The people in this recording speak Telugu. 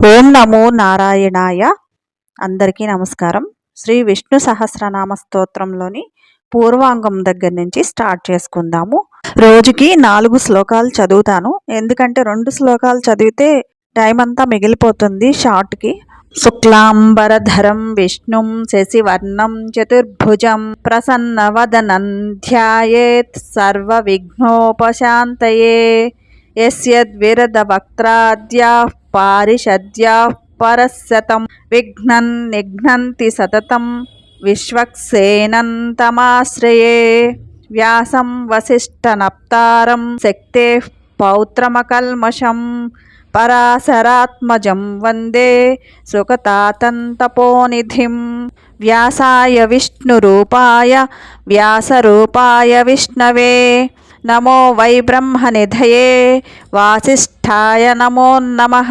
ఓం నమో నారాయణాయ. అందరికీ నమస్కారం. శ్రీ విష్ణు సహస్రనామ స్తోత్రంలోని పూర్వాంగం దగ్గర నుంచి స్టార్ట్ చేసుకుందాము. రోజుకి 4 శ్లోకాలు చదువుతాను, ఎందుకంటే 2 శ్లోకాలు చదివితే టైం అంతా మిగిలిపోతుంది షార్ట్కి. శుక్లాంబరధరం విష్ణుం శశివర్ణం చతుర్భుజం ప్రసన్నవదనం ధ్యాయేత్ సర్వవిఘ్నోపశాంతయే. యస్యద్విరదవక్త్రాద్యాః పారిషద్యాః పరస్సతం విఘ్నం నిఘ్నంతి సతతం విశ్వక్సేనం తమాశ్రయే. వ్యాసం వసిష్ఠనప్తారం శక్తేః పౌత్రమకల్మషం పరాశరాత్మజం వందే సుఖతాతం తపోనిధిం. వ్యాసాయ విష్ణురూపాయ వ్యాసరూపాయ విష్ణవే నమో వై బ్రహ్మనిధయే వాసిష్ఠాయ నమో నమః.